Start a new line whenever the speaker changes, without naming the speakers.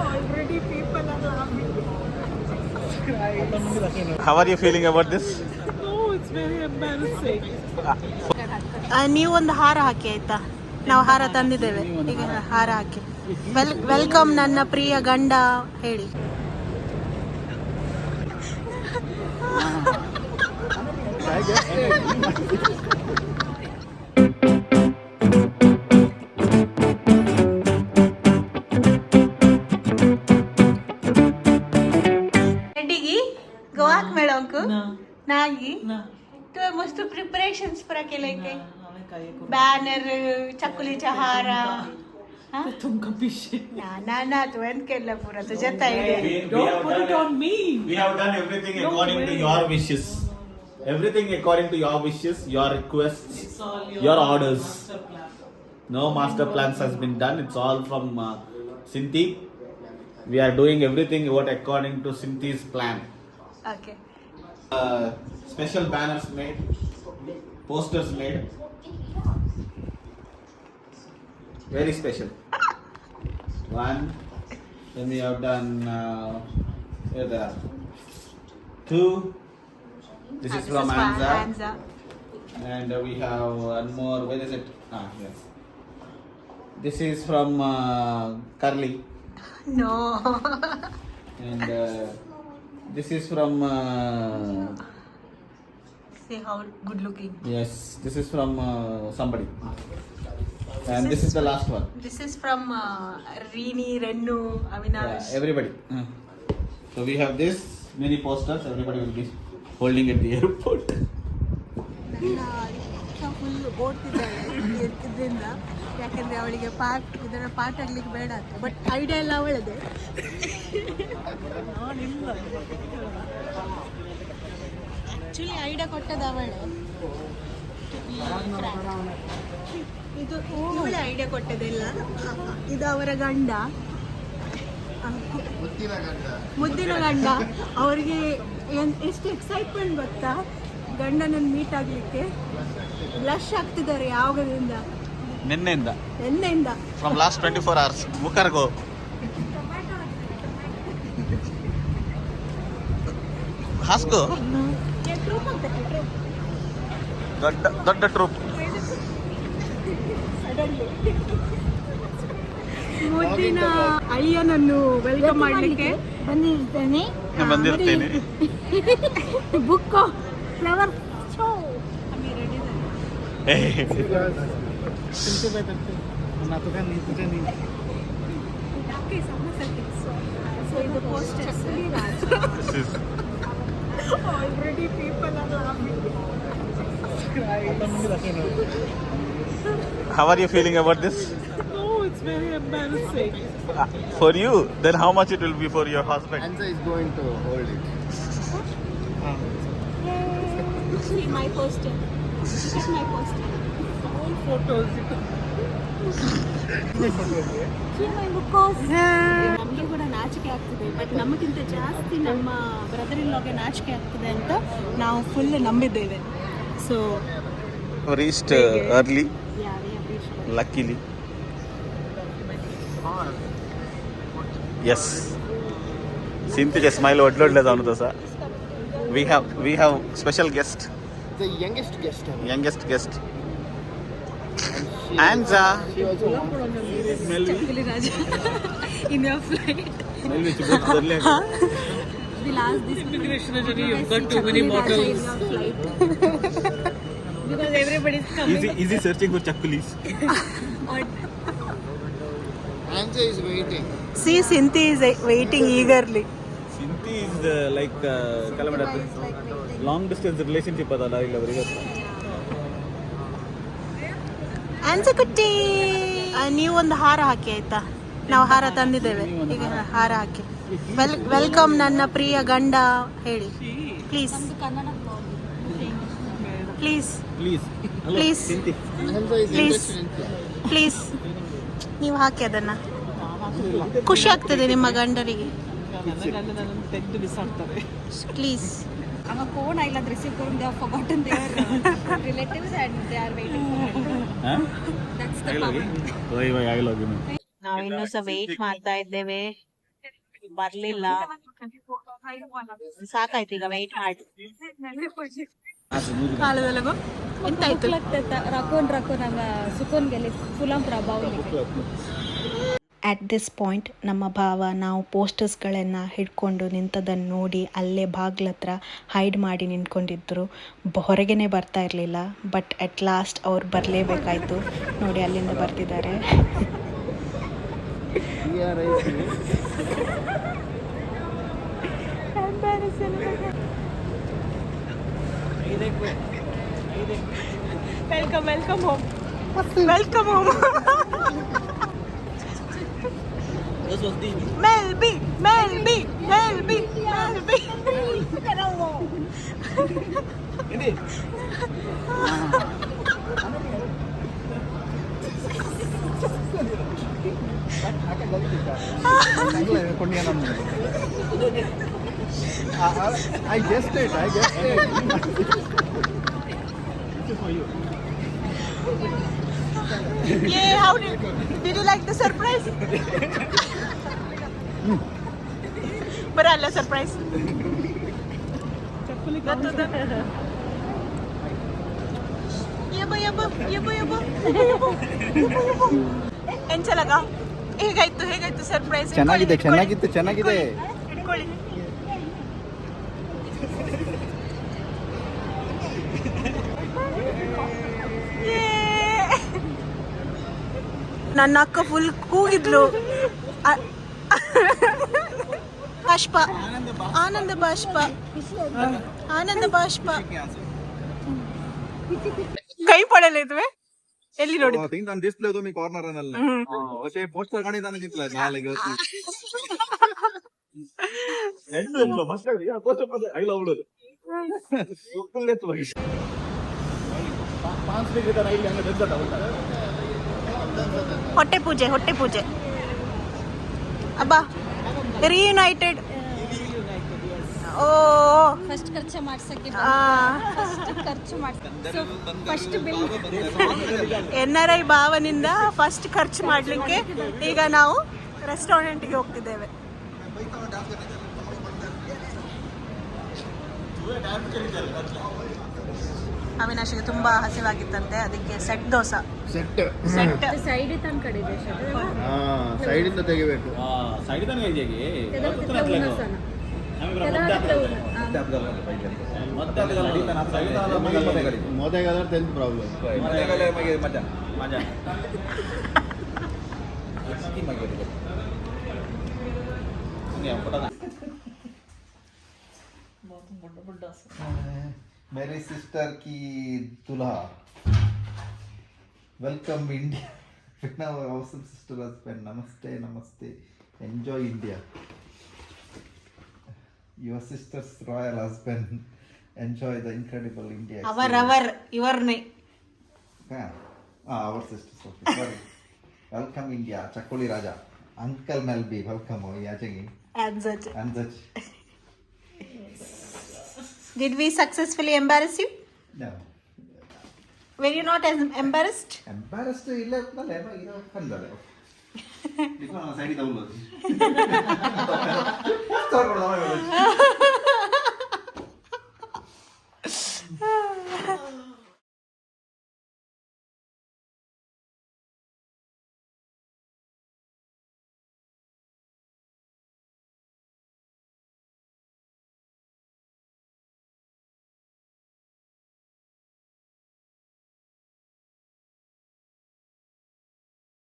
Already people are laughing.
How are you feeling about this?
Oh, it's very embarrassing.
ನೀವೊಂದು ಹಾರ ಹಾಕಿ ಆಯ್ತಾ, ನಾವು ಹಾರ ತಂದಿದ್ದೇವೆ, ಈಗ ಹಾರ ಹಾಕಿ ವೆಲ್ಕಮ್ ನನ್ನ ಪ್ರಿಯ ಗಂಡ ಹೇಳಿ. रेडी गोवाक मेळोंक नागी तुवें मस्त प्रिपरेशन्स पुरा केले के बॅनर चकुलीचा हार
तुमका पिशे.
ना तुवें केलं पुरा तुझ्यात idea.
Don't put it on me.
We have done everything according to your wishes. Everything according to your wishes, your requests,
It's all
your orders.
master plan.
No master plans has been done. It's all from Sinti. We are doing everything what according to Sinti's plan.
Okay
Special banners made, posters made. Very special. One. Then we have done. Here there are two. This is from Anza. And we have one more. Where is it? Yes. This is from Carly.
No
And this is from.
See how good looking.
Yes, this is from somebody. And this is the last one.
This is from Rini, Rennu, Avinash.
Yeah, everybody. So we have this many posters. Everybody will be holding at the airport.
Full ಓಡ್ತಿದ್ದಾಳೆ ಇದರಿಂದ, ಯಾಕಂದ್ರೆ ಅವಳಿಗೆ ಇದರ ಪಾಠ ಆಗ್ಲಿಕ್ಕೆ ಬೇಡ ಅಂತ. But idea ಎಲ್ಲ ಅವಳದೆ. ಆಕ್ಚುಲಿ ಐಡಿಯಾ ಕೊಟ್ಟದ ಅವಳೆ. ಇದು ಇವಳೆ ಐಡಿಯಾ ಕೊಟ್ಟದೆಲ್ಲ. ಇದು ಅವರ ಗಂಡ, ಮುದ್ದಿನ ಗಂಡ. ಅವರಿಗೆ ಎಷ್ಟು ಎಕ್ಸೈಟ್ಮೆಂಟ್ ಗೊತ್ತಾ ಗಂಡನನ್ನು ಮೀಟ್ ಆಗ್ಲಿಕ್ಕೆ. ಬ್ಲಶ್ ಆಗ್ತಿದ್ದಾರೆ ಯಾವಾಗದಿಂದ, ನಿನ್ನೆಯಿಂದ.
From last 24 hours. Mukargo. Hasko. ದೊಡ್ಡ ಟ್ರೂಪ್.
ಮುದ್ದಿನ ಅಳಿಯನನ್ನು ವೆಲ್ಕಮ್ ಮಾಡಲಿಕ್ಕೆ
ಬಂದಿರ್ತೇನೆ.
Book flower show. So in the posters, already people are laughing.
How are you feeling about this?
Oh, it's very embarrassing.
For you, then how much it will be for your husband?
Anza is going to hold it.
See my poster. This is my poster.
All photos.
ನಮಗೆ ಕೂಡ ನಾಚಿಕೆ ಆಗ್ತದೆ, but ನಮಗಿಂತ ಜಾಸ್ತಿ ನಮ್ಮ brother in ಲಾಗೆ ನಾಚಿಕೆ ಆಗ್ತದೆ ಅಂತ ನಾವು ಫುಲ್ ನಂಬಿದ್ದೇವೆ. So
Reached early, luckily. Yes. Sintiಗೆ ಸ್ಮೈಲ್ ಒಡ್ಲೊಡ್ಲೇದು ಅವನದು ಸಹ. We have special guest.
The youngest guest ever.
Youngest guest. Anza.
She also
Chakuli Raja in your flight.
Melvi chubut darle.
We'll ask this
Immigration agent, you've got too many bottles.
Because everybody is coming.
Easy searching for chakulis.
Anza is waiting.
See, Sinti is waiting eagerly.
Sinti is like long distance relationship ಅದಲ್ಲ ಇಲ್ಲ ಅವರಿಗೆ.
ಅನ್ಸಕುಟ್ಟಿ, ನೀವೊಂದು ಹಾರ ಹಾಕಿ ಆಯ್ತಾ, ನಾವು ಹಾರ ತಂದಿದ್ದೇವೆ, ಈಗ ಹಾರ ಹಾಕಿ ವೆಲ್ಕಮ್ ನನ್ನ ಪ್ರಿಯ ಗಂಡ ಹೇಳಿ. Please please please
Anza is
Please.
interested in film.
Please ನೀವು ಹಾಕಿ ಅದನ್ನ. ಖುಷಿ ಆಗ್ತದೆ ನಿಮ್ಮ ಗಂಡರಿಗೆ.
ತೆಗೆದು ಬಿಸಾಡ್ತಾರೆ.
Please.
Our phone I like received from they have forgotten their relatives and they are waiting for it. That's the problem.
ನಾವು ಇನ್ನೂ ಸಹ wait ಮಾಡ್ತಾ ಇದ್ದೇವೆ. ಬರ್ಲಿಲ್ಲ. ಸಾಕಾಯ್ತು ಈಗ ವೆಯ್ಟ್ ಮಾಡಿ. ಕಾಲದಲ್ಲಗು ಎಂತಾಯ್ತು?
ರಕೋನ್ ನಂಗ ಸುಕೋನ್ ಗೆಲ್ಲಿ ಫುಲಾಂಪುರ ಬಾವುಲಿ.
ಅಟ್ ದಿಸ್ ಪಾಯಿಂಟ್ ನಮ್ಮ ಭಾವ ನಾವು ಪೋಸ್ಟರ್ಸ್ಗಳನ್ನು ಹಿಡ್ಕೊಂಡು ನಿಂತದನ್ನು ನೋಡಿ ಅಲ್ಲೇ ಬಾಗ್ಲ ಹತ್ರ ಹೈಡ್ ಮಾಡಿ ನಿಂತ್ಕೊಂಡಿದ್ದರು. ಹೊರಗೇನೆ ಬರ್ತಾ ಇರಲಿಲ್ಲ. ಬಟ್ ಅಟ್ ಲಾಸ್ಟ್ ಅವ್ರು ಬರಲೇಬೇಕಾಯ್ತು. ನೋಡಿ ಅಲ್ಲಿಂದ ಬರ್ತಿದ್ದಾರೆ. Welcome welcome home, welcome home. Melby, Melby, Melby, Melby.
Ini.
I guessed it.
Yeah, how did you like the surprise? ಬರಲ್ಲ ಸರ್ಪ್ರೈಸ್. ಎಂಚಲಗ ಹೇಗಾಯ್ತು ಸರ್ಪ್ರೈಸ್?
ಚೆನ್ನಾಗಿದೆ.
ಇಟ್ಕೊಳ್ಳಿ. ನನ್ನ ಅಕ್ಕ ಫುಲ್ ಕೂಗಿದ್ಲು. ಬಾಷ್ಪ, ಆನಂದ ಬಾಷ್ಪ. ಕೈ ಪಡಲ್ಲ ಇದುವೆ ಎಲ್ಲಿ ನೋಡಿ
ಡಿಸ್ಪ್ಲೇ तुम्ही कॉर्नर ಅನ್ನಲ್ಲ ಓಕೆ ಪೋಸ್ಟರ್ ಕಾಣಿದಾನೆ ಜಿತ್ಲ ನಾಳೆಗೆ ಹೆಣ್ಣು ಮಸ್ತ್ ಆಗಿ ಪೋಸ್ಟರ್ ಐ ಲವ್ ಇಟ್ ಸುಕ್ಕುಂದೆ ತೋರಿ 5 ಡಿಗ್ರಿ ತರ ಇಲ್ಲಿ ಹಂಗೆ ಬೆದ್ದ ತಗೊಳ್ತಾರೆ.
ಹೊಟ್ಟೆ ಪೂಜೆ ಅಬ್ಬಾ ರಿಯುನೈಟೆಡ್. ಓ
ಫಸ್ಟ್ ಖರ್ಚು ಮಾಡ್ಸಕ್ಕೆ ಫಸ್ಟ್ ಬಿಲ್
NRI ಭಾವನಿಂದ ಫಸ್ಟ್ ಖರ್ಚು ಮಾಡ್ಲಿಕ್ಕೆ ಈಗ ನಾವು ರೆಸ್ಟೋರೆಂಟ್ಗೆ ಹೋಗ್ತಿದ್ದೇವೆ. ಅವಿನಾಶಿಗೆ ತುಂಬಾ ಹಸಿವಾಗಿತ್ತಂತೆ, ಅದಕ್ಕೆ ಸೆಟ್ ದೋಸೆ.
ಸೈಡ್ ತನ್ ಕಡೆ ಇದೆ
ಸೈಡ್ ಇಂದ ತೆಗಿಬೇಕು.
Side ದ ಹೇಗೆ
ಮೋದೆಗಾದ್ರೆ 10th ಪ್ರಾಬ್ಲಮ್.
मेरी सिस्टर की दूल्हा, welcome India. Our awesome sister husband, namaste, enjoy India. Your sister's royal husband, enjoy the incredible India.
ಇವ್ರನ್ನೇ
our sisters. Okay, sorry. Welcome India, Chakoli Raja, Uncle Melby, welcome.
and such. Did we successfully embarrass you?
No.
Were you not as embarrassed?
Embarrassed ಇಲ್ಲ ಕಂದಲೆ ಇದು side